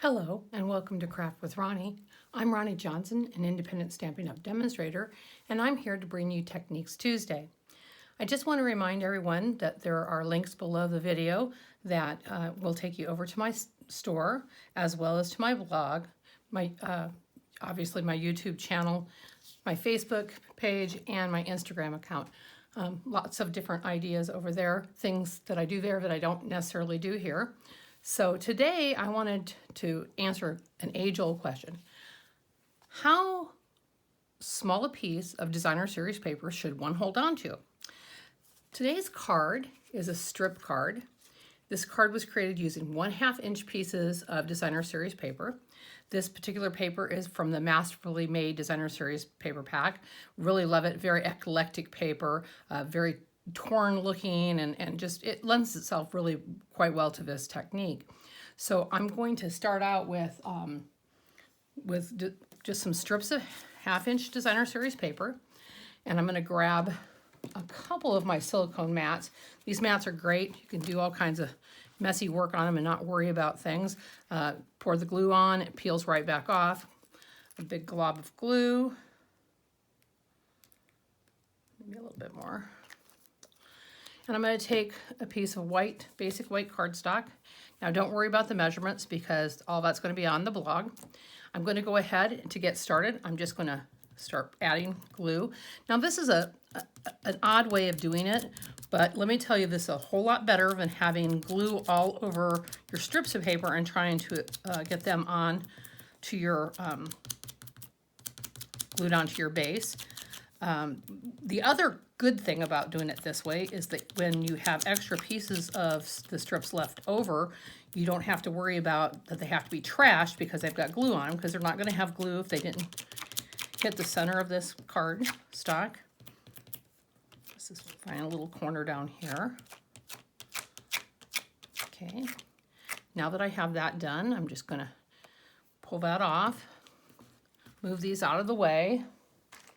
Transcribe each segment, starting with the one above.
Hello and welcome to Craft with Ronnie. I'm Ronnie Johnson, an independent Stampin' Up! Demonstrator, and I'm here to bring you Techniques Tuesday. I just want to remind everyone that there are links below the video that will take you over to my store as well as to my blog, obviously my YouTube channel, my Facebook page, and my Instagram account. Lots of different ideas over there, things that I do there that I don't necessarily do here. So today I wanted to answer an age-old question. How small a piece of designer series paper should one hold on to? Today's card is a strip card. This card was created using 1/2 inch pieces of designer series paper. This particular paper is from the Masterfully Made Designer Series paper pack. Really love it, very eclectic paper, very torn looking, and just it lends itself really quite well to this technique. So I'm going to start out with just some strips of 1/2 inch designer series paper, and I'm going to grab a couple of my silicone mats. These mats are great. You can do all kinds of messy work on them and not worry about things. Pour the glue on, it peels right back off. A big glob of glue, maybe a little bit more. And I'm going to take a piece of white, basic white cardstock. Now don't worry about the measurements because all that's going to be on the blog. I'm going to go ahead to get started. I'm just going to start adding glue. Now this is an odd way of doing it, but let me tell you, this is a whole lot better than having glue all over your strips of paper and trying to get them on to your, glued onto your base. The other good thing about doing it this way is that when you have extra pieces of the strips left over, you don't have to worry about that they have to be trashed because they've got glue on them, because they're not going to have glue if they didn't hit the center of this card stock. Let's just find a little corner down here. Okay, now that I have that done, I'm just going to pull that off, move these out of the way.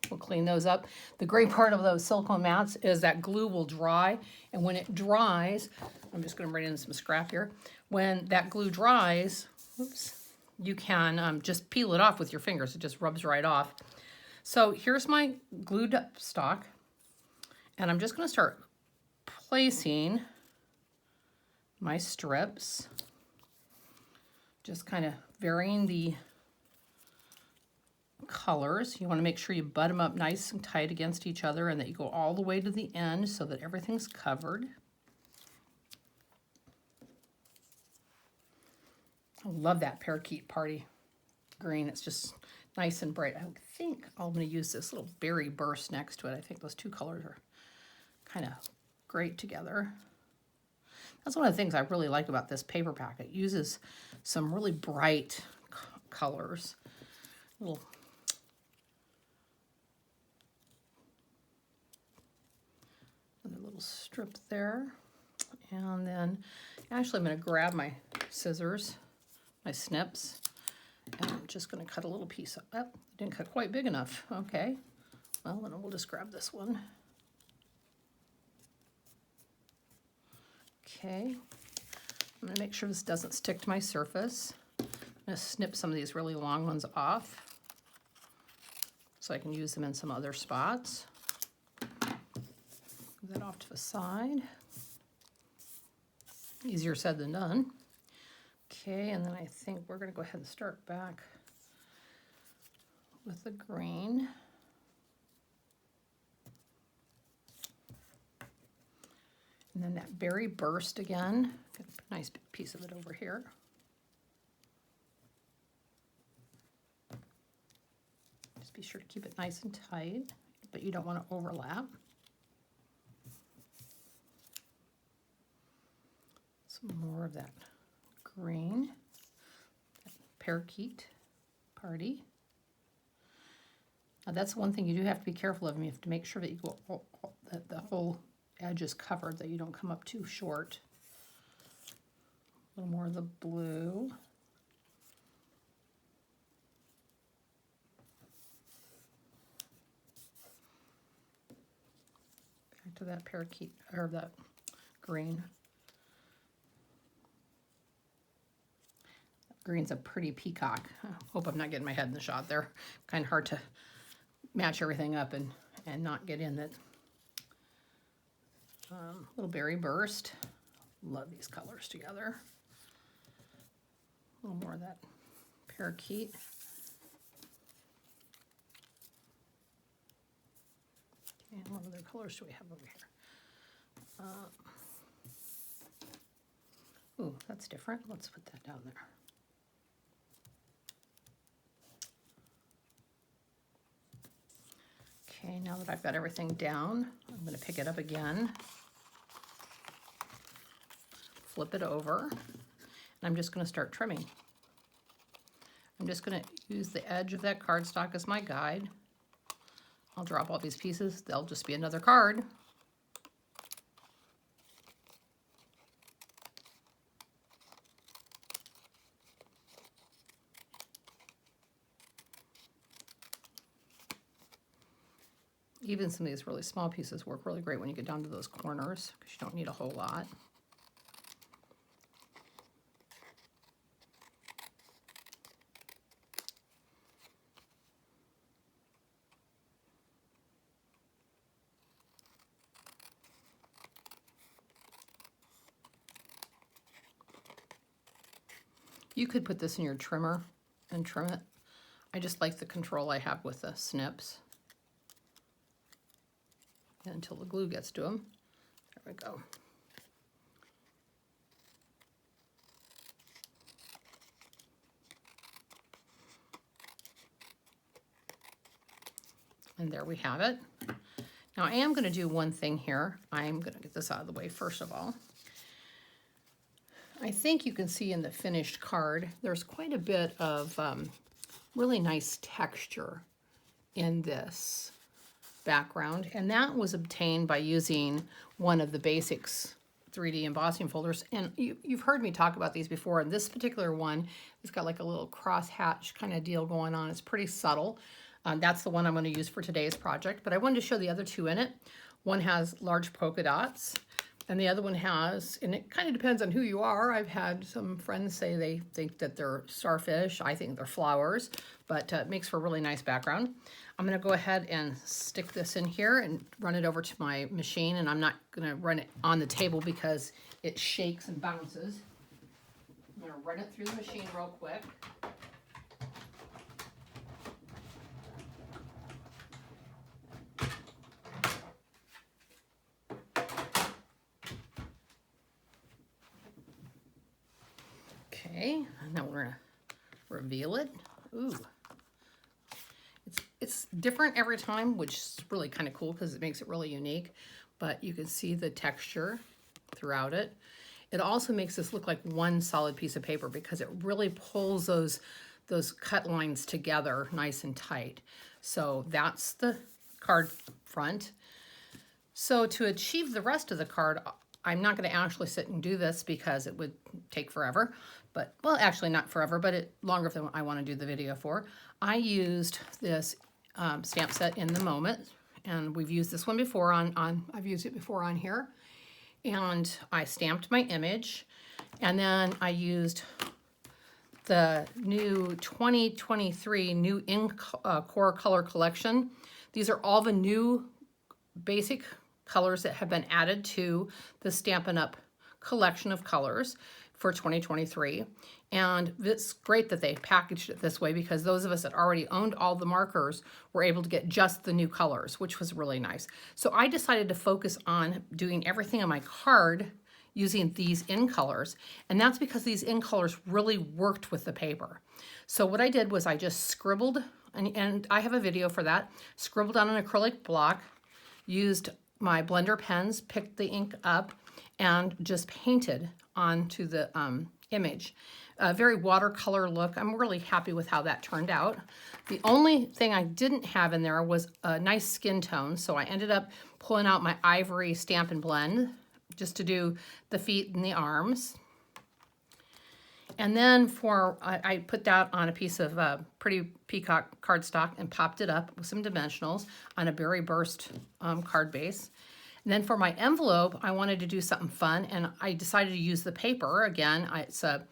We'll clean those up. The great part of those silicone mats is that glue will dry, and when it dries, I'm just going to bring in some scrap here. When that glue dries, oops, you can just peel it off with your fingers. It just rubs right off. So here's my glued up stock, and I'm just going to start placing my strips, just kind of varying the colors. You want to make sure you butt them up nice and tight against each other and that you go all the way to the end so that everything's covered. I love that parakeet party green. It's just nice and bright. I think I'm going to use this little berry burst next to it. I think those two colors are kind of great together. That's one of the things I really like about this paper pack. It uses some really bright colors. Another little strip there. And then actually I'm going to grab my scissors, my snips, and I'm just going to cut a little piece up. Oh, didn't cut quite big enough. Okay, well then we'll just grab this one. Okay, I'm going to make sure this doesn't stick to my surface. I'm going to snip some of these really long ones off so I can use them in some other spots. Move that off to the side. Easier said than done. Okay, and then I think we're going to go ahead and start back with the green. And then that berry burst again. Got a nice piece of it over here. Just be sure to keep it nice and tight, but you don't want to overlap. Some more of that green, that parakeet party. Now that's one thing you do have to be careful of. You have to make sure that you go that the whole edge is covered, that you don't come up too short. A little more of the blue. Back to that parakeet, or that green. green's a pretty peacock. I hope I'm not getting my head in the shot there. Kind of hard to match everything up and not get in that. Little berry burst. Love these colors together. A little more of that parakeet. Okay, and what other colors do we have over here? Ooh, that's different. Let's put that down there. Okay, now that I've got everything down, I'm going to pick it up again, flip it over, and I'm just going to start trimming. I'm just going to use the edge of that cardstock as my guide. I'll drop all these pieces. They'll just be another card. Even some of these really small pieces work really great when you get down to those corners because you don't need a whole lot. You could put this in your trimmer and trim it. I just like the control I have with the snips. Until the glue gets to them. There we go. And there we have it. Now I am going to do one thing here. I'm going to get this out of the way first of all. I think you can see in the finished card, there's quite a bit of really nice texture in this background, and that was obtained by using one of the basics 3D embossing folders. And you've heard me talk about these before, and this particular one has got like a little crosshatch kind of deal going on. It's pretty subtle. That's the one I'm going to use for today's project, but I wanted to show the other two in it. One has large polka dots, and the other one has, and it kind of depends on who you are. I've had some friends say they think that they're starfish. I think they're flowers, but it makes for a really nice background. I'm going to go ahead and stick this in here and run it over to my machine, and I'm not going to run it on the table because it shakes and bounces. I'm going to run it through the machine real quick. Okay, and now we're going to reveal it. Ooh. It's different every time, which is really kind of cool because it makes it really unique, but you can see the texture throughout it. It also makes this look like one solid piece of paper because it really pulls those cut lines together nice and tight. So that's the card front. So to achieve the rest of the card, I'm not going to actually sit and do this because it would take forever, but, well, actually not forever, but longer than I want to do the video for. I used this stamp set in the Moment, and we've used this one before I've used it before on here. And I stamped my image, and then I used the new 2023 new ink core color collection. These are all the new basic colors that have been added to the Stampin' Up! Collection of colors for 2023. And it's great that they packaged it this way because those of us that already owned all the markers were able to get just the new colors, which was really nice. So I decided to focus on doing everything on my card using these in colors, and that's because these in colors really worked with the paper. So what I did was I just scribbled, and I have a video for that, scribbled on an acrylic block, used my blender pens, picked the ink up, and just painted onto the image. A very watercolor look. I'm really happy with how that turned out. The only thing I didn't have in there was a nice skin tone, so I ended up pulling out my ivory Stampin' Blend just to do the feet and the arms. And then I put that on a piece of pretty peacock cardstock and popped it up with some dimensionals on a berry burst card base. And then for my envelope, I wanted to do something fun, and I decided to use the paper. Again, it's a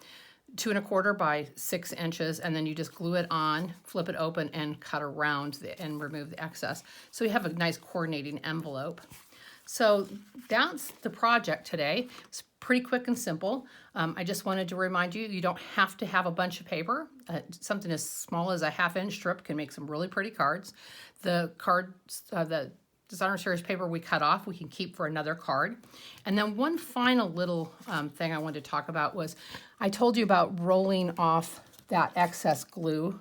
2¼ by 6 inches, and then you just glue it on, flip it open, and cut around and remove the excess. So you have a nice coordinating envelope. So that's the project today. It's pretty quick and simple. I just wanted to remind you, you don't have to have a bunch of paper. Something as small as a 1/2-inch strip can make some really pretty cards. The cards, the designer series paper we cut off, we can keep for another card. And then one final little thing I wanted to talk about was, I told you about rolling off that excess glue.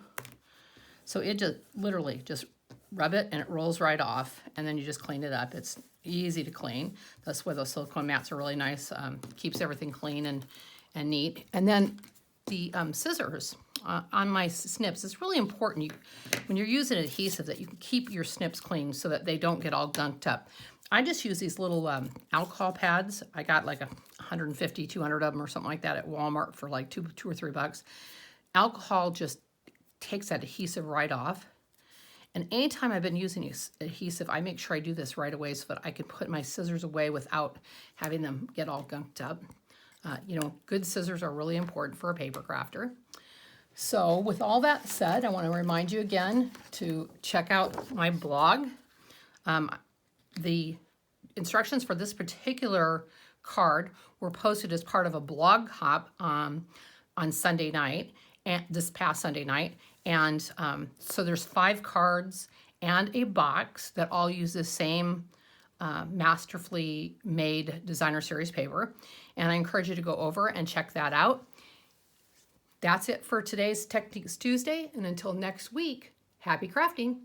So it just literally just rub it and it rolls right off, and then you just clean it up. It's easy to clean. That's why those silicone mats are really nice. Keeps everything clean and neat. And then the scissors on my snips, it's really important when you're using adhesive that you can keep your snips clean so that they don't get all gunked up. I just use these little alcohol pads. I got like 150, 200 of them or something like that at Walmart for like $2 or $3. Alcohol just takes that adhesive right off. And anytime I've been using adhesive, I make sure I do this right away so that I can put my scissors away without having them get all gunked up. You know, good scissors are really important for a paper crafter. So with all that said, I want to remind you again to check out my blog. The instructions for this particular card were posted as part of a blog hop on Sunday night, and this past Sunday night. And so there's 5 cards and a box that all use the same masterfully made designer series paper. And I encourage you to go over and check that out. That's it for today's Techniques Tuesday. And until next week, happy crafting.